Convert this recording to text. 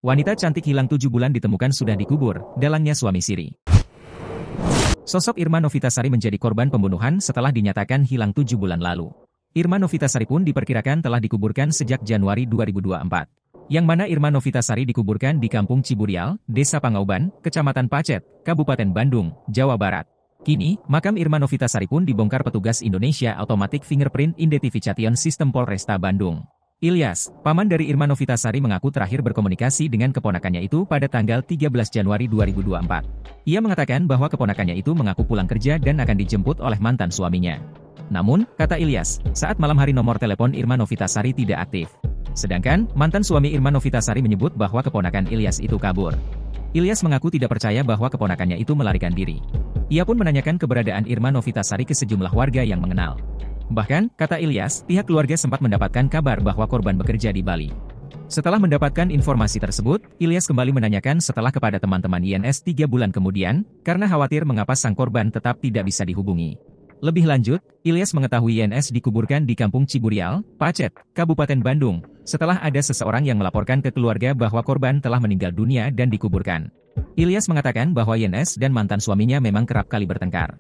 Wanita cantik hilang 7 bulan ditemukan sudah dikubur, dalangnya suami siri. Sosok Irma Novitasari menjadi korban pembunuhan setelah dinyatakan hilang 7 bulan lalu. Irma Novitasari pun diperkirakan telah dikuburkan sejak Januari 2024. Yang mana Irma Novitasari dikuburkan di Kampung Ciburial, Desa Pangauban, Kecamatan Pacet, Kabupaten Bandung, Jawa Barat. Kini, makam Irma Novitasari pun dibongkar petugas Indonesia Automatic Fingerprint Identification System Polresta Bandung. Ilyas, paman dari Irma Novitasari mengaku terakhir berkomunikasi dengan keponakannya itu pada tanggal 13 Januari 2024. Ia mengatakan bahwa keponakannya itu mengaku pulang kerja dan akan dijemput oleh mantan suaminya. Namun, kata Ilyas, saat malam hari nomor telepon Irma Novitasari tidak aktif. Sedangkan, mantan suami Irma Novitasari menyebut bahwa keponakan Ilyas itu kabur. Ilyas mengaku tidak percaya bahwa keponakannya itu melarikan diri. Ia pun menanyakan keberadaan Irma Novitasari ke sejumlah warga yang mengenal. Bahkan, kata Ilyas, pihak keluarga sempat mendapatkan kabar bahwa korban bekerja di Bali. Setelah mendapatkan informasi tersebut, Ilyas kembali menanyakan setelah kepada teman-teman INS 3 bulan kemudian, karena khawatir mengapa sang korban tetap tidak bisa dihubungi. Lebih lanjut, Ilyas mengetahui INS dikuburkan di Kampung Ciburial, Pacet, Kabupaten Bandung, setelah ada seseorang yang melaporkan ke keluarga bahwa korban telah meninggal dunia dan dikuburkan. Ilyas mengatakan bahwa INS dan mantan suaminya memang kerap kali bertengkar.